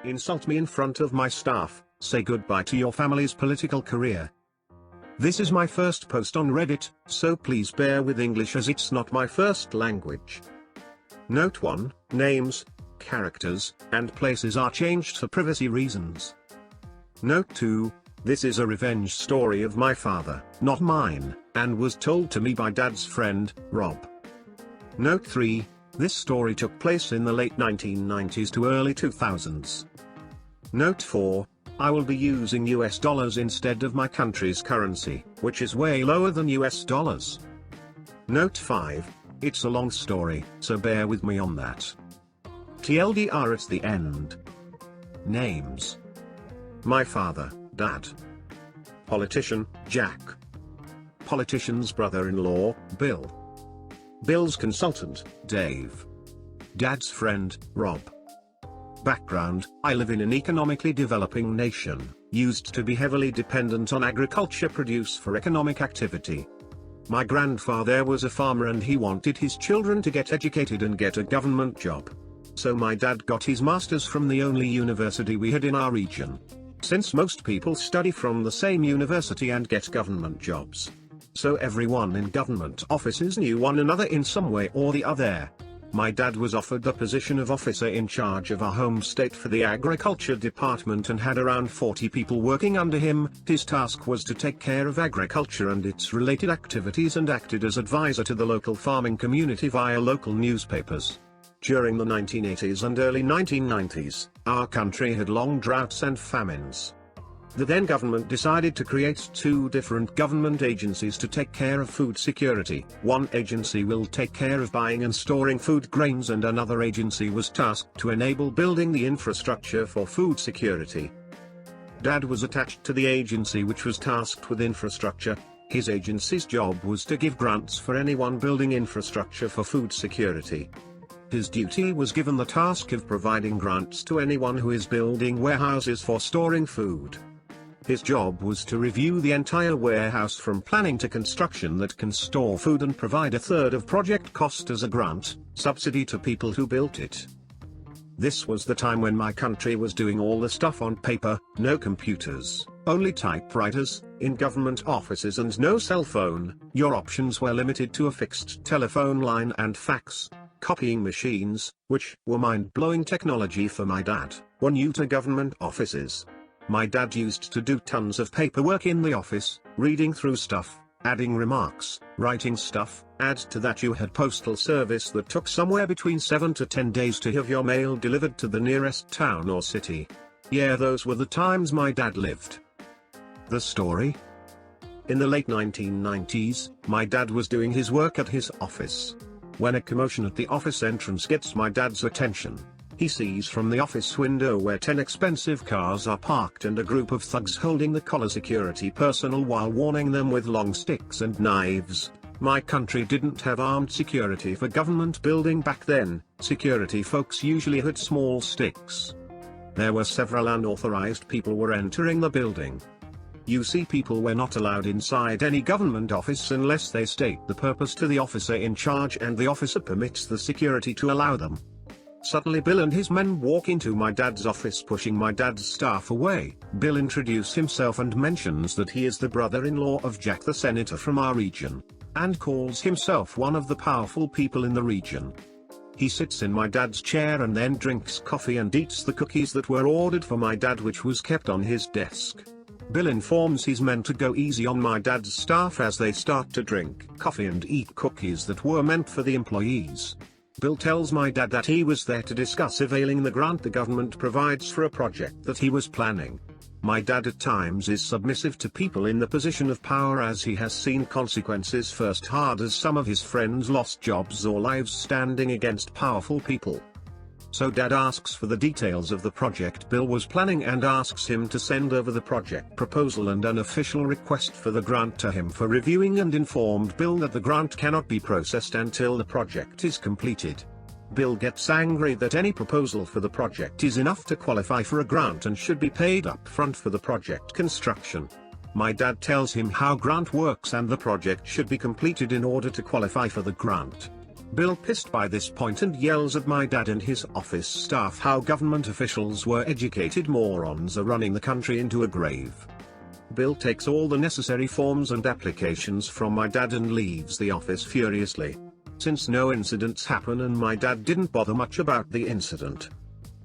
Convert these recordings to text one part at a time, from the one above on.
insult me in front of my staff, say goodbye to your family's political career. This is my first post on Reddit, so please bear with English as it's not my first language. Note 1, names, characters, and places are changed for privacy reasons. Note 2, this is a revenge story of my father, not mine, and was told to me by Dad's friend, Rob. Note 3, this story took place in the late 1990s to early 2000s. Note 4, I will be using US dollars instead of my country's currency, which is way lower than US dollars. Note 5, it's a long story, so bear with me on that. TLDR at the end. Names. My father, Dad. Politician, Jack. Politician's brother-in-law, Bill. Bill's consultant, Dave. Dad's friend, Rob. Background, I live in an economically developing nation, used to be heavily dependent on agriculture produce for economic activity. My grandfather was a farmer and he wanted his children to get educated and get a government job. So my dad got his master's from the only university we had in our region. Since most people study from the same university and get government jobs. So everyone in government offices knew one another in some way or the other. My dad was offered the position of officer in charge of our home state for the agriculture department and had around 40 people working under him. His task was to take care of agriculture and its related activities and acted as advisor to the local farming community via local newspapers. During the 1980s and early 1990s, our country had long droughts and famines. The then government decided to create two different government agencies to take care of food security. One agency will take care of buying and storing food grains and another agency was tasked to enable building the infrastructure for food security. Dad was attached to the agency which was tasked with infrastructure. His agency's job was to give grants for anyone building infrastructure for food security. His duty was given the task of providing grants to anyone who is building warehouses for storing food. His job was to review the entire warehouse from planning to construction that can store food and provide a third of project cost as a grant, subsidy to people who built it. This was the time when my country was doing all the stuff on paper, no computers, only typewriters, in government offices and no cell phone. Your options were limited to a fixed telephone line and fax. Copying machines, which were mind-blowing technology for my dad, were new to government offices. My dad used to do tons of paperwork in the office, reading through stuff, adding remarks, writing stuff. Add to that you had postal service that took somewhere between 7 to 10 days to have your mail delivered to the nearest town or city. Yeah, those were the times my dad lived. The story? In the late 1990s, my dad was doing his work at his office. When a commotion at the office entrance gets my dad's attention, he sees from the office window where 10 expensive cars are parked and a group of thugs holding the collar security personnel while warning them with long sticks and knives. My country didn't have armed security for government building back then. Security folks usually had small sticks. There were several unauthorized people were entering the building. You see, people were not allowed inside any government office unless they state the purpose to the officer in charge and the officer permits the security to allow them. Suddenly Bill and his men walk into my dad's office pushing my dad's staff away. Bill introduces himself and mentions that he is the brother-in-law of Jack the senator from our region, and calls himself one of the powerful people in the region. He sits in my dad's chair and then drinks coffee and eats the cookies that were ordered for my dad, which was kept on his desk. Bill informs his men to go easy on my dad's staff as they start to drink coffee and eat cookies that were meant for the employees. Bill tells my dad that he was there to discuss availing the grant the government provides for a project that he was planning. My dad at times is submissive to people in the position of power as he has seen consequences firsthand as some of his friends lost jobs or lives standing against powerful people. So Dad asks for the details of the project Bill was planning and asks him to send over the project proposal and an official request for the grant to him for reviewing, and informed Bill that the grant cannot be processed until the project is completed. Bill gets angry that any proposal for the project is enough to qualify for a grant and should be paid up front for the project construction. My dad tells him how grant works and the project should be completed in order to qualify for the grant. Bill pissed by this point and yells at my dad and his office staff how government officials were educated morons are running the country into a grave. Bill takes all the necessary forms and applications from my dad and leaves the office furiously. Since no incidents happen and my dad didn't bother much about the incident.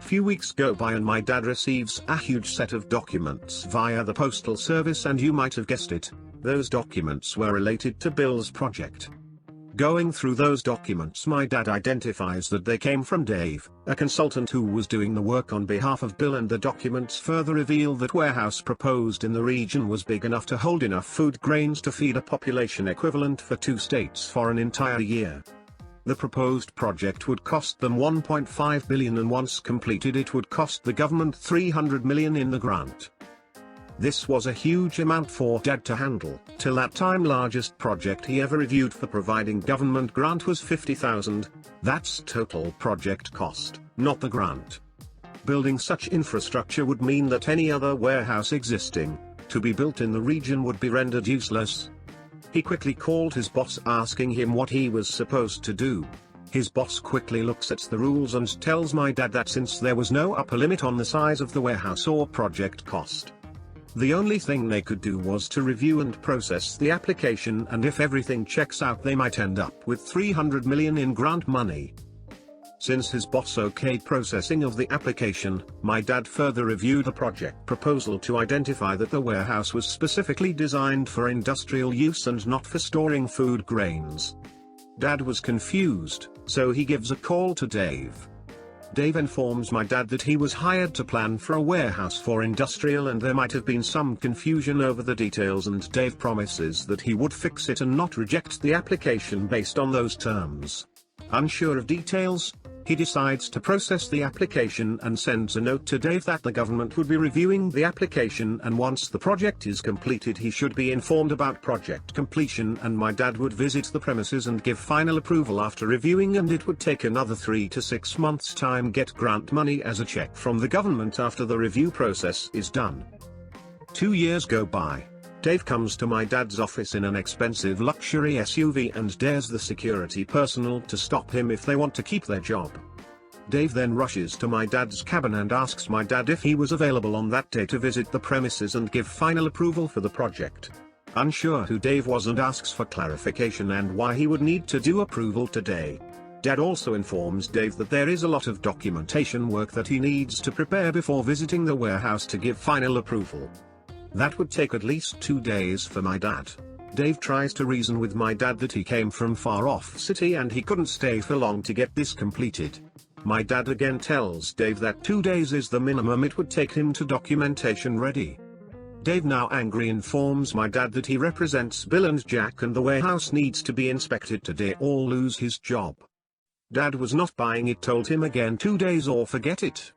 Few weeks go by and my dad receives a huge set of documents via the postal service, and you might have guessed it, those documents were related to Bill's project. Going through those documents, my dad identifies that they came from Dave, a consultant who was doing the work on behalf of Bill, and the documents further reveal that warehouse proposed in the region was big enough to hold enough food grains to feed a population equivalent for 2 states for an entire year. The proposed project would cost them $1.5 billion, and once completed it would cost the government $300 million in the grant. This was a huge amount for Dad to handle. Till that time, largest project he ever reviewed for providing government grant was $50,000. That's total project cost, not the grant. Building such infrastructure would mean that any other warehouse existing to be built in the region would be rendered useless. He quickly called his boss asking him what he was supposed to do. His boss quickly looks at the rules and tells my dad that since there was no upper limit on the size of the warehouse or project cost, the only thing they could do was to review and process the application, and if everything checks out they might end up with $300 million in grant money. Since his boss okayed processing of the application, my dad further reviewed the project proposal to identify that the warehouse was specifically designed for industrial use and not for storing food grains. Dad was confused, so he gives a call to Dave. Dave informs my dad that he was hired to plan for a warehouse for industrial and there might have been some confusion over the details, and Dave promises that he would fix it and not reject the application based on those terms. Unsure of details, he decides to process the application and sends a note to Dave that the government would be reviewing the application, and once the project is completed he should be informed about project completion, and my dad would visit the premises and give final approval after reviewing, and it would take another 3 to 6 months time get grant money as a check from the government after the review process is done. 2 years go by. Dave comes to my dad's office in an expensive luxury SUV and dares the security personnel to stop him if they want to keep their job. Dave then rushes to my dad's cabin and asks my dad if he was available on that day to visit the premises and give final approval for the project. Unsure who Dave was and asks for clarification and why he would need to do approval today. Dad also informs Dave that there is a lot of documentation work that he needs to prepare before visiting the warehouse to give final approval. That would take at least 2 days for my dad. Dave tries to reason with my dad that he came from far off city and he couldn't stay for long to get this completed. My dad again tells Dave that 2 days is the minimum it would take him to documentation ready. Dave, now angry, informs my dad that he represents Bill and Jack and the warehouse needs to be inspected today or lose his job. Dad was not buying it, told him again 2 days or forget it.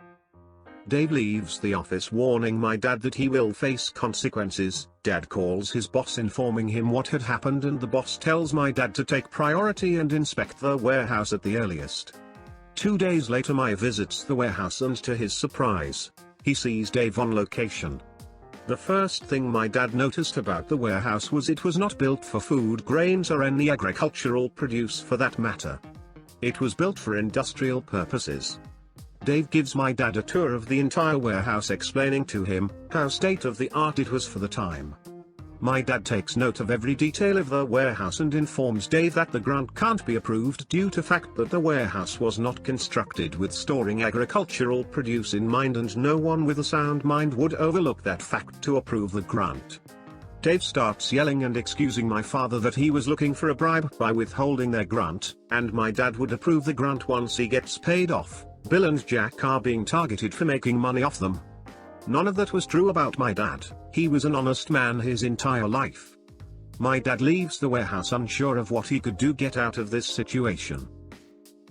Dave leaves the office warning my dad that he will face consequences. Dad calls his boss informing him what had happened, and the boss tells my dad to take priority and inspect the warehouse at the earliest. 2 days later my visits the warehouse and to his surprise, he sees Dave on location. The first thing my dad noticed about the warehouse was it was not built for food grains or any agricultural produce for that matter. It was built for industrial purposes. Dave gives my dad a tour of the entire warehouse, explaining to him how state-of-the-art it was for the time. My dad takes note of every detail of the warehouse and informs Dave that the grant can't be approved due to fact that the warehouse was not constructed with storing agricultural produce in mind, and no one with a sound mind would overlook that fact to approve the grant. Dave starts yelling and excusing my father that he was looking for a bribe by withholding their grant, and my dad would approve the grant once he gets paid off. Bill and Jack are being targeted for making money off them. None of that was true about my dad. He was an honest man his entire life. My dad leaves the warehouse unsure of what he could do get out of this situation.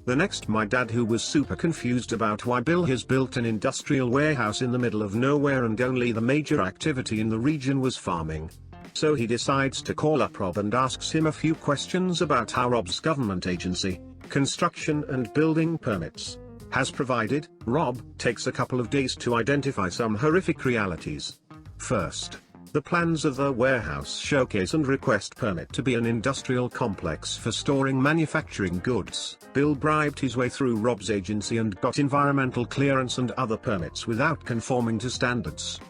The next, my dad, who was super confused about why Bill has built an industrial warehouse in the middle of nowhere and only the major activity in the region was farming. So he decides to call up Rob and asks him a few questions about how Rob's government agency, construction and building permits, has provided. Rob takes a couple of days to identify some horrific realities. First, The plans of the warehouse showcase and request permit to be an industrial complex for storing manufacturing goods. Bill bribed his way through Rob's agency and got environmental clearance and other permits without conforming to standards.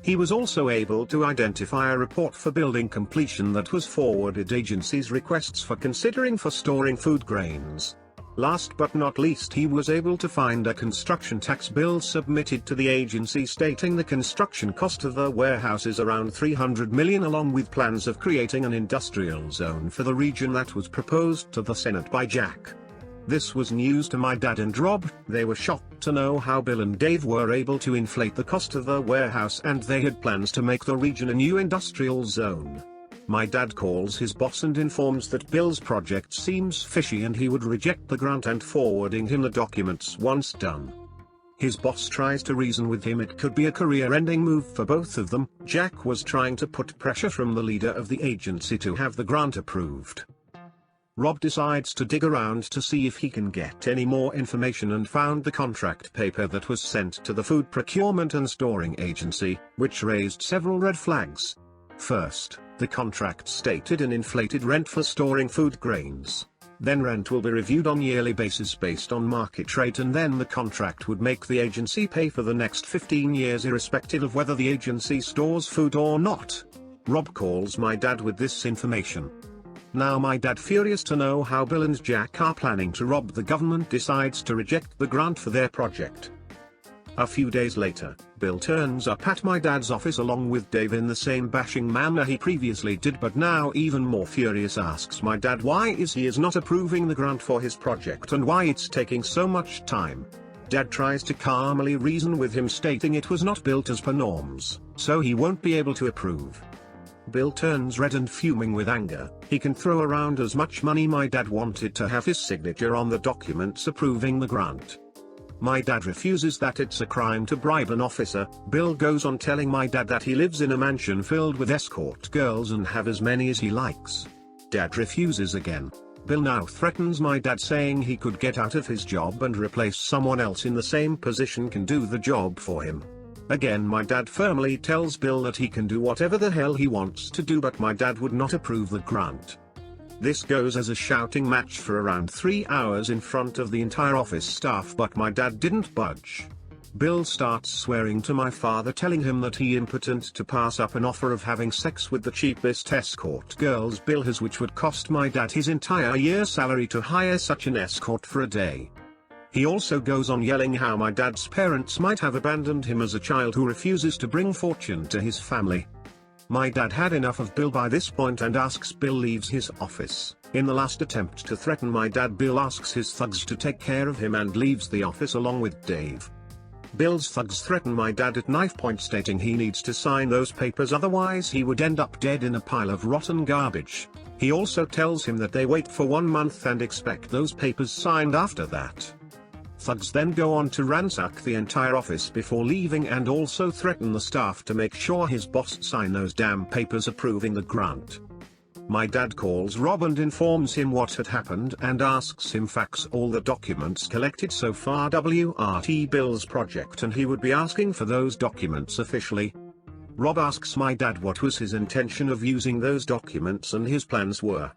He was also able to identify a report for building completion that was forwarded agency's requests for considering for storing food grains. Last but not least, he was able to find a construction tax bill submitted to the agency stating the construction cost of the warehouse is around $300 million, along with plans of creating an industrial zone for the region that was proposed to the Senate by Jack. This was news to my dad and Rob. They were shocked to know how Bill and Dave were able to inflate the cost of the warehouse, and they had plans to make the region a new industrial zone. My dad calls his boss and informs that Bill's project seems fishy and he would reject the grant and forwarding him the documents once done. His boss tries to reason with him. It could be a career-ending move for both of them. Jack was trying to put pressure from the leader of the agency to have the grant approved. Rob decides to dig around to see if he can get any more information and found the contract paper that was sent to the Food Procurement and Storing Agency, which raised several red flags. First, the contract stated an inflated rent for storing food grains. Then rent will be reviewed on yearly basis based on market rate, and then the contract would make the agency pay for the next 15 years irrespective of whether the agency stores food or not. Rob calls my dad with this information. Now my dad, furious to know how Bill and Jack are planning to rob the government, decides to reject the grant for their project. A few days later, Bill turns up at my dad's office along with Dave in the same bashing manner he previously did, but now even more furious asks my dad why he is not approving the grant for his project and why it's taking so much time. Dad tries to calmly reason with him, stating it was not built as per norms, so he won't be able to approve. Bill turns red and, fuming with anger, he can throw around as much money. My dad wanted to have his signature on the documents approving the grant. My dad refuses, that it's a crime to bribe an officer. Bill goes on telling my dad that he lives in a mansion filled with escort girls and have as many as he likes. Dad refuses again. Bill now threatens my dad, saying he could get out of his job and replace someone else in the same position can do the job for him. Again my dad firmly tells Bill that he can do whatever the hell he wants to do, but my dad would not approve the grant. This goes as a shouting match for around 3 hours in front of the entire office staff, but my dad didn't budge. Bill starts swearing to my father, telling him that he impotent to pass up an offer of having sex with the cheapest escort girls Bill has, which would cost my dad his entire year's salary to hire such an escort for a day. He also goes on yelling how my dad's parents might have abandoned him as a child who refuses to bring fortune to his family. My dad had enough of Bill by this point and asks Bill leaves his office. In the last attempt to threaten my dad, Bill asks his thugs to take care of him and leaves the office along with Dave. Bill's thugs threaten my dad at knife point, stating he needs to sign those papers, otherwise he would end up dead in a pile of rotten garbage. He also tells him that they wait for 1 month and expect those papers signed after that. Thugs then go on to ransack the entire office before leaving, and also threaten the staff to make sure his boss sign those damn papers approving the grant. My dad calls Rob and informs him what had happened and asks him fax all the documents collected so far WRT Bill's project, and he would be asking for those documents officially. Rob asks my dad what was his intention of using those documents and his plans were.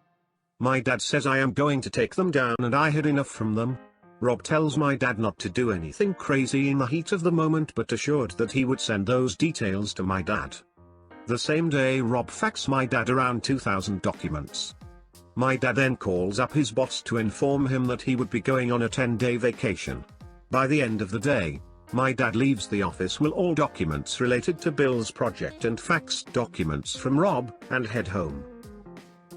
My dad says I am going to take them down and I had enough from them. Rob tells my dad not to do anything crazy in the heat of the moment, but assured that he would send those details to my dad. The same day Rob faxed my dad around 2,000 documents. My dad then calls up his boss to inform him that he would be going on a 10-day vacation. By the end of the day, my dad leaves the office with all documents related to Bill's project and faxed documents from Rob, and head home.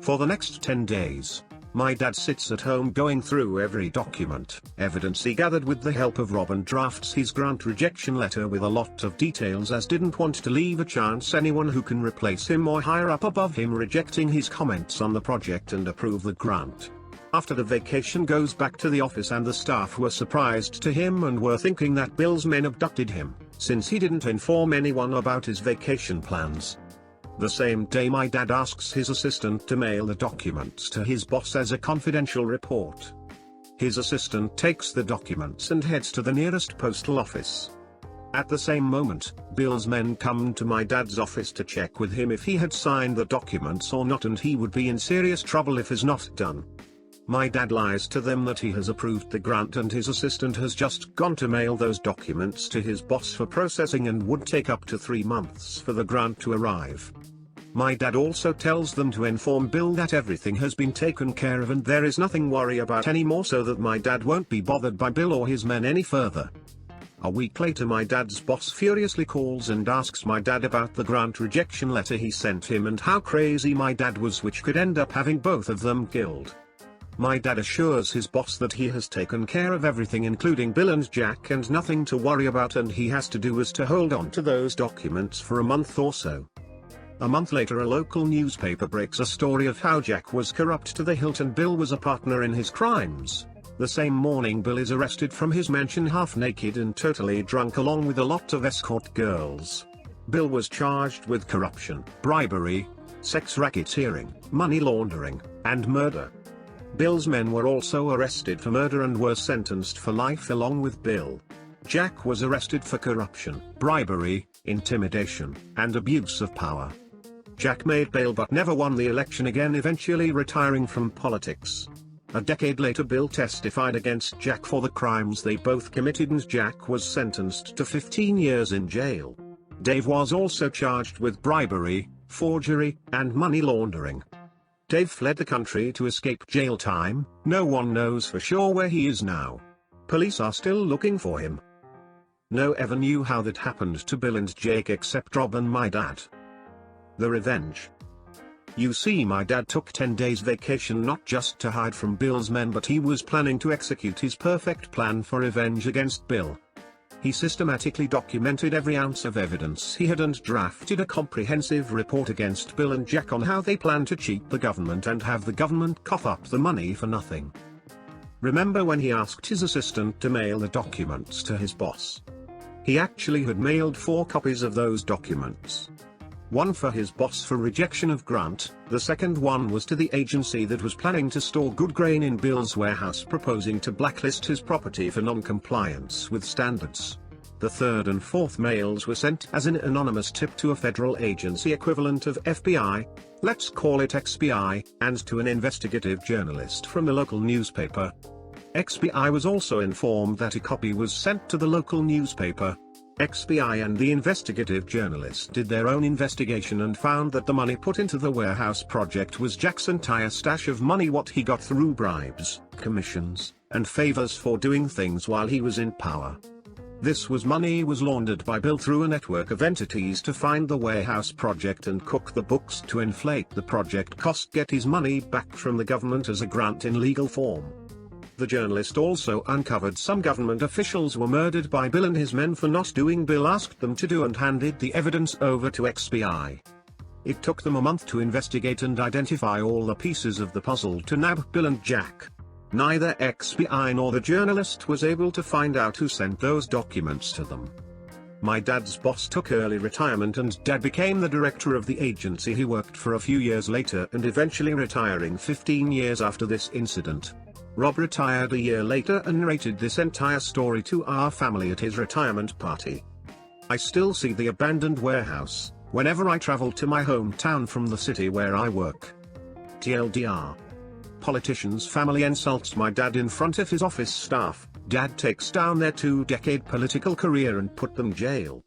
For the next 10 days, my dad sits at home going through every document, evidence he gathered with the help of Rob, and drafts his grant rejection letter with a lot of details, as didn't want to leave a chance anyone who can replace him or higher up above him rejecting his comments on the project and approve the grant. After the vacation, goes back to the office, and the staff were surprised to him and were thinking that Bill's men abducted him, since he didn't inform anyone about his vacation plans. The same day my dad asks his assistant to mail the documents to his boss as a confidential report. His assistant takes the documents and heads to the nearest postal office. At the same moment, Bill's men come to my dad's office to check with him if he had signed the documents or not, and he would be in serious trouble if is not done. My dad lies to them that he has approved the grant and his assistant has just gone to mail those documents to his boss for processing and would take up to 3 months for the grant to arrive. My dad also tells them to inform Bill that everything has been taken care of and there is nothing worry about anymore, so that my dad won't be bothered by Bill or his men any further. A week later my dad's boss furiously calls and asks my dad about the grant rejection letter he sent him and how crazy my dad was, which could end up having both of them killed. My dad assures his boss that he has taken care of everything including Bill and Jack and nothing to worry about, and he has to do is to hold on to those documents for a month or so. A month later a local newspaper breaks a story of how Jack was corrupt to the hilt and Bill was a partner in his crimes. The same morning Bill is arrested from his mansion half naked and totally drunk along with a lot of escort girls. Bill was charged with corruption, bribery, sex racketeering, money laundering, and murder. Bill's men were also arrested for murder and were sentenced for life along with Bill. Jack was arrested for corruption, bribery, intimidation, and abuse of power. Jack made bail but never won the election again, eventually retiring from politics. A decade later Bill testified against Jack for the crimes they both committed and Jack was sentenced to 15 years in jail. Dave was also charged with bribery, forgery, and money laundering. Dave fled the country to escape jail time. No one knows for sure where he is now. Police are still looking for him. No ever knew how that happened to Bill and Jake except Rob and my dad. The revenge. You see, my dad took 10 days vacation not just to hide from Bill's men, but he was planning to execute his perfect plan for revenge against Bill. He systematically documented every ounce of evidence he had and drafted a comprehensive report against Bill and Jack on how they planned to cheat the government and have the government cough up the money for nothing. Remember when he asked his assistant to mail the documents to his boss? He actually had mailed 4 copies of those documents. One for his boss for rejection of grant, the second one was to the agency that was planning to store good grain in Bill's warehouse, proposing to blacklist his property for non-compliance with standards. The third and fourth mails were sent as an anonymous tip to a federal agency equivalent of FBI, let's call it XBI, and to an investigative journalist from the local newspaper. XBI was also informed that a copy was sent to the local newspaper. XBI and the investigative journalist did their own investigation and found that the money put into the warehouse project was Jack's entire stash of money, what he got through bribes, commissions, and favors for doing things while he was in power. This money was laundered by Bill through a network of entities to find the warehouse project and cook the books to inflate the project cost, get his money back from the government as a grant in legal form. The journalist also uncovered some government officials were murdered by Bill and his men for not doing Bill asked them to do and handed the evidence over to XBI. It took them a month to investigate and identify all the pieces of the puzzle to nab Bill and Jack. Neither XBI nor the journalist was able to find out who sent those documents to them. My dad's boss took early retirement and Dad became the director of the agency he worked for a few years later and eventually retiring 15 years after this incident. Rob retired a year later and narrated this entire story to our family at his retirement party. I still see the abandoned warehouse whenever I travel to my hometown from the city where I work. TLDR. Politician's family insults my dad in front of his office staff. Dad takes down their 2-decade political career and put them jail.